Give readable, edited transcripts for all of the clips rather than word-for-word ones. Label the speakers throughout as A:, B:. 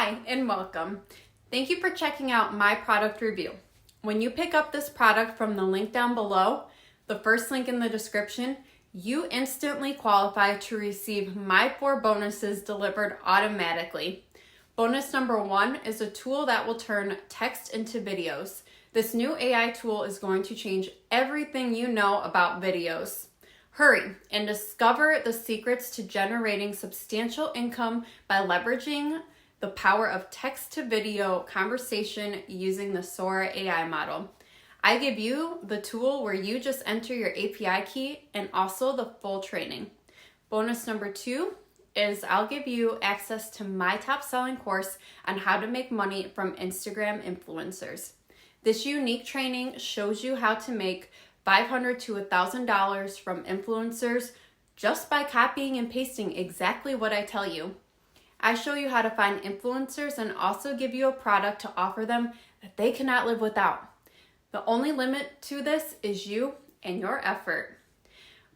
A: Hi, and welcome. Thank you for checking out my product review. When you pick up this product from the link down below, the first link in the description, you instantly qualify to receive my 4 bonuses delivered automatically. Bonus number 1 is a tool that will turn text into videos. This new AI tool is going to change everything you know about videos. Hurry and discover the secrets to generating substantial income by leveraging the power of text-to-video conversation using the Sora AI model. I give you the tool where you just enter your API key and also the full training. Bonus number 2 is I'll give you access to my top-selling course on how to make money from Instagram influencers. This unique training shows you how to make $500 to $1,000 from influencers just by copying and pasting exactly what I tell you. I show you how to find influencers and also give you a product to offer them that they cannot live without. The only limit to this is you and your effort.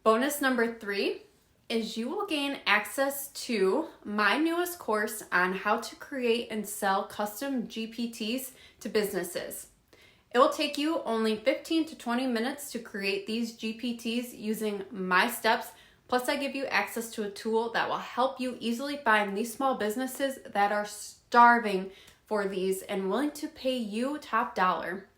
A: Bonus number 3 is you will gain access to my newest course on how to create and sell custom GPTs to businesses. It will take you only 15 to 20 minutes to create these GPTs using my steps. Plus, I give you access to a tool that will help you easily find these small businesses that are starving for these and willing to pay you top dollar.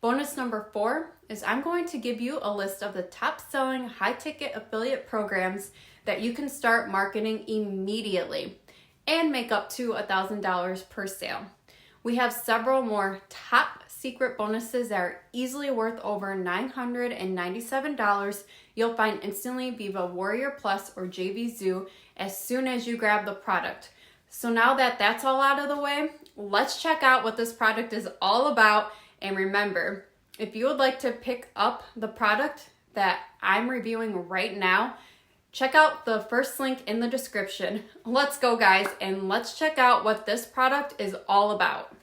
A: Bonus number 4 is I'm going to give you a list of the top selling high ticket affiliate programs that you can start marketing immediately and make up to $1,000 per sale. We have several more top secret bonuses that are easily worth over $997 you'll find instantly via Warrior Plus or JVZoo as soon as you grab the product. So now that that's all out of the way, let's check out what this product is all about. And remember, if you would like to pick up the product that I'm reviewing right now, check out the first link in the description. Let's go, guys, and let's check out what this product is all about.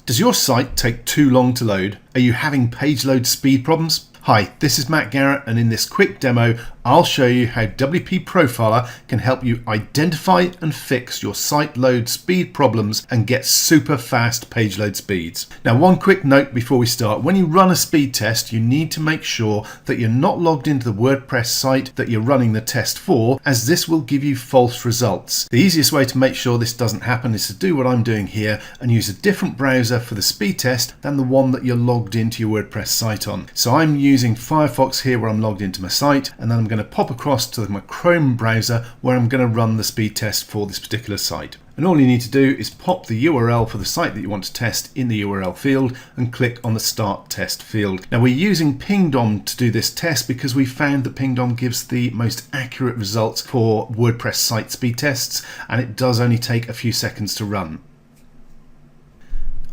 B: Does your site take too long to load? Are you having page load speed problems? Hi, this is Matt Garrett, and in this quick demo, I'll show you how WP Profiler can help you identify and fix your site load speed problems and get super fast page load speeds. Now, one quick note before we start. When you run a speed test, you need to make sure that you're not logged into the WordPress site that you're running the test for, as this will give you false results. The easiest way to make sure this doesn't happen is to do what I'm doing here and use a different browser for the speed test than the one that you're logged into your WordPress site on. So I'm using Firefox here where I'm logged into my site, and then I'm going to pop across to my Chrome browser where I'm going to run the speed test for this particular site. And all you need to do is pop the URL for the site that you want to test in the URL field and click on the Start Test field. Now, we're using Pingdom to do this test because we found that Pingdom gives the most accurate results for WordPress site speed tests, and it does only take a few seconds to run.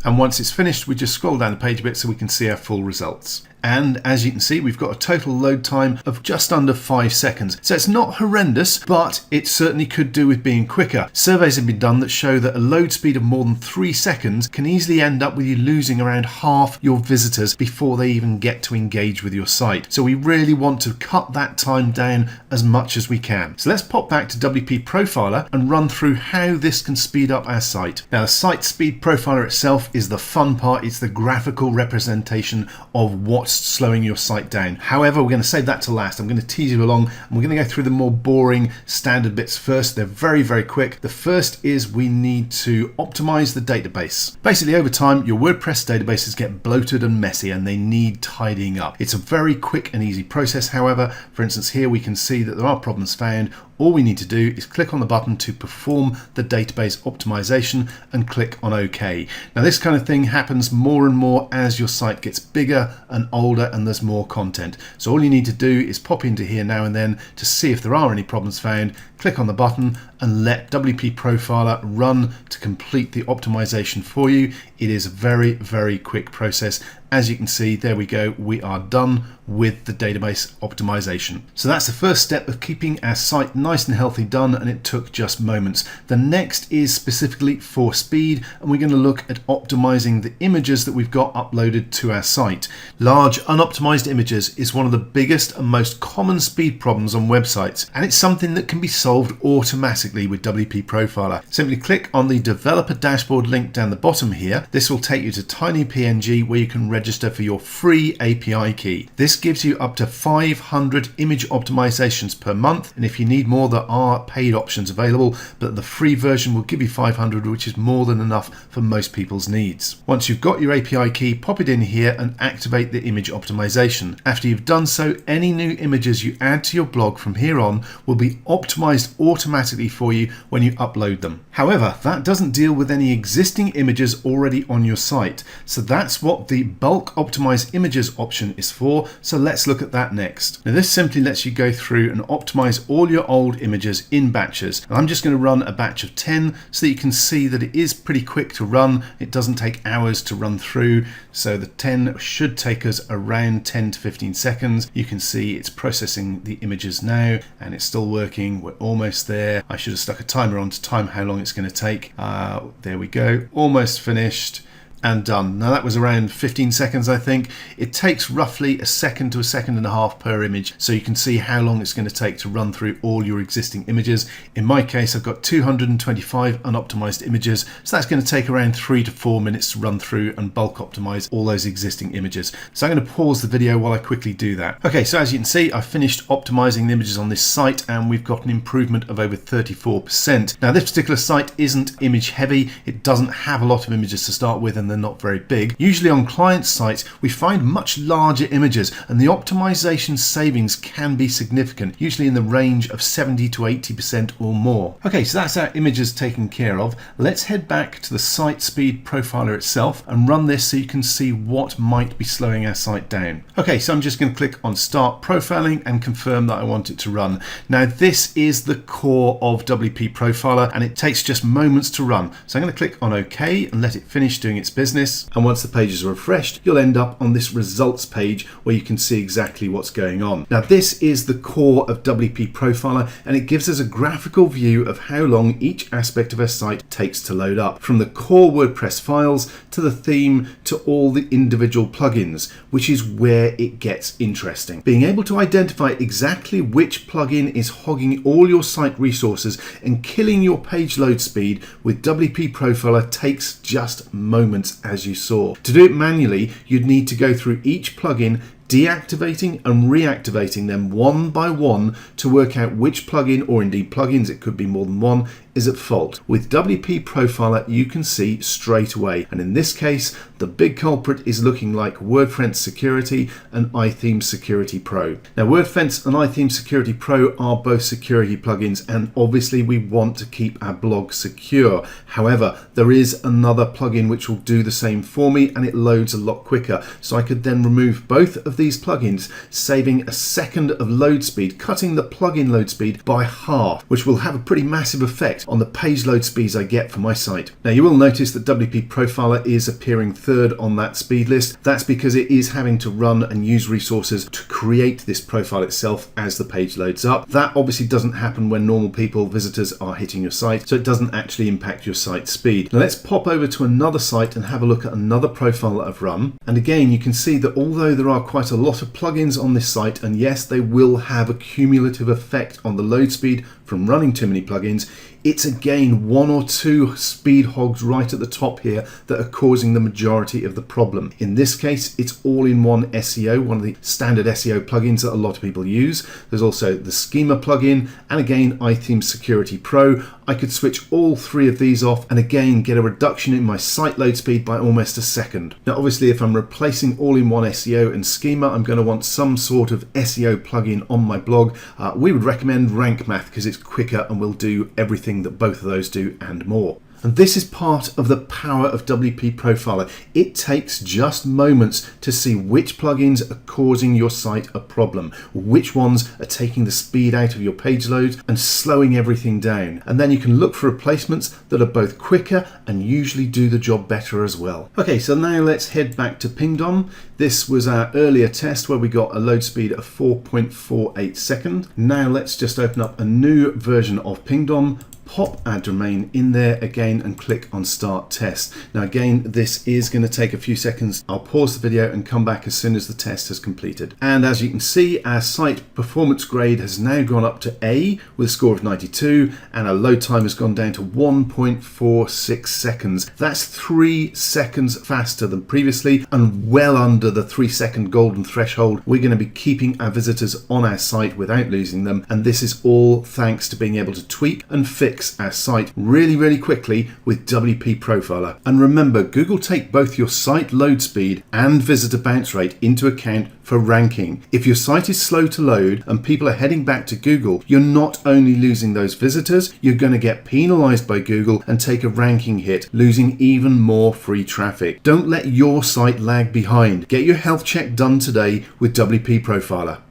B: And once it's finished, we just scroll down the page a bit so we can see our full results. And as you can see, we've got a total load time of just under 5 seconds. So it's not horrendous, but it certainly could do with being quicker. Surveys have been done that show that a load speed of more than 3 seconds can easily end up with you losing around half your visitors before they even get to engage with your site. So we really want to cut that time down as much as we can. So let's pop back to WP Profiler and run through how this can speed up our site. Now, the site speed profiler itself is the fun part. It's the graphical representation of what's slowing your site down. However, we're going to save that to last. I'm going to tease you along, and we're going to go through the more boring standard bits first. They're very, very quick. The first is we need to optimize the database. Basically, over time, your WordPress databases get bloated and messy, and they need tidying up. It's a very quick and easy process. However, for instance, here we can see that there are problems found. All we need to do is click on the button to perform the database optimization and click on OK. Now, this kind of thing happens more and more as your site gets bigger and older and there's more content. So all you need to do is pop into here now and then to see if there are any problems found, click on the button and let WP Profiler run to complete the optimization for you. It is a very, very quick process as you can see, there we go, we are done with the database optimization. So that's the first step of keeping our site nice and healthy done, and it took just moments. The next is specifically for speed, and we're going to look at optimizing the images that we've got uploaded to our site. Large unoptimized images is one of the biggest and most common speed problems on websites, and it's something that can be solved automatically with WP Profiler. Simply click on the developer dashboard link down the bottom here. This will take you to TinyPNG, where you can register for your free API key. This gives you up to 500 image optimizations per month, and if you need more, there are paid options available, but the free version will give you 500, which is more than enough for most people's needs. Once you've got your API key, pop it in here and activate the image optimization. After you've done so, any new images you add to your blog from here on will be optimized automatically for you when you upload them. However, that doesn't deal with any existing images already on your site, so that's what the bulk optimize images option is for. So let's look at that next. Now this simply lets you go through and optimize all your old images in batches. And I'm just going to run a batch of 10 so that you can see that it is pretty quick to run. It doesn't take hours to run through. So the 10 should take us around 10 to 15 seconds. You can see it's processing the images now and it's still working. We're almost there. I should have stuck a timer on to time how long it's going to take. There we go. Almost finished. And done. Now that was around 15 seconds, I think. It takes roughly a second to a second and a half per image, so you can see how long it's going to take to run through all your existing images. In my case, I've got 225 unoptimized images, so that's going to take around 3 to 4 minutes to run through and bulk optimize all those existing images. So I'm going to pause the video while I quickly do that. Okay, so as you can see, I've finished optimizing the images on this site, and we've got an improvement of over 34%. Now this particular site isn't image heavy. It doesn't have a lot of images to start with, and they're not very big. Usually on client sites, we find much larger images, and the optimization savings can be significant, usually in the range of 70 to 80% or more. Okay, so that's our images taken care of. Let's head back to the site speed profiler itself and run this so you can see what might be slowing our site down. Okay, so I'm just going to click on start profiling and confirm that I want it to run. Now this is the core of WP Profiler, and it takes just moments to run. So I'm going to click on OK and let it finish doing its business. And once the pages are refreshed, you'll end up on this results page where you can see exactly what's going on. Now this is the core of WP Profiler, and it gives us a graphical view of how long each aspect of our site takes to load up, from the core WordPress files to the theme to all the individual plugins, which is where it gets interesting. Being able to identify exactly which plugin is hogging all your site resources and killing your page load speed with WP Profiler takes just moments, as you saw. To do it manually, you'd need to go through each plugin, deactivating and reactivating them one by one to work out which plugin, or indeed plugins, it could be more than one, is at fault. With WP Profiler, you can see straight away, and in this case, the big culprit is looking like WordFence Security and iTheme Security Pro. Now, WordFence and iTheme Security Pro are both security plugins, and obviously we want to keep our blog secure. However, there is another plugin which will do the same for me, and it loads a lot quicker. So I could then remove both of these plugins, saving a second of load speed, cutting the plugin load speed by half, which will have a pretty massive effect on the page load speeds I get for my site. Now you will notice that WP Profiler is appearing third on that speed list. That's because it is having to run and use resources to create this profile itself as the page loads up. That obviously doesn't happen when normal people, visitors, are hitting your site, so it doesn't actually impact your site speed. Now let's pop over to another site and have a look at another profile that I've run. And again, you can see that although there are quite a lot of plugins on this site, and yes, they will have a cumulative effect on the load speed from running too many plugins, it's again one or two speed hogs right at the top here that are causing the majority of the problem. In this case, it's all-in-one SEO, one of the standard SEO plugins that a lot of people use. There's also the Schema plugin, and again, iTheme Security Pro. I could switch all three of these off and again get a reduction in my site load speed by almost a second. Now obviously, if I'm replacing all-in-one SEO and Schema, I'm going to want some sort of SEO plugin on my blog. We would recommend Rank Math because it's quicker and will do everything that both of those do and more. And this is part of the power of WP Profiler. It takes just moments to see which plugins are causing your site a problem, which ones are taking the speed out of your page loads and slowing everything down. And then you can look for replacements that are both quicker and usually do the job better as well. Okay, so now let's head back to Pingdom. This was our earlier test where we got a load speed of 4.48 seconds. Now let's just open up a new version of Pingdom, pop our domain in there again and click on Start Test. Now again, this is going to take a few seconds. I'll pause the video and come back as soon as the test has completed. And as you can see, our site performance grade has now gone up to A with a score of 92, and our load time has gone down to 1.46 seconds. That's 3 seconds faster than previously and well under the 3-second golden threshold. We're going to be keeping our visitors on our site without losing them, and this is all thanks to being able to tweak and fix our site really quickly with WP Profiler. And remember, Google take both your site load speed and visitor bounce rate into account for ranking. If your site is slow to load and people are heading back to Google, you're not only losing those visitors, you're going to get penalized by Google and take a ranking hit, losing even more free traffic. Don't let your site lag behind. Get your health check done today with WP Profiler.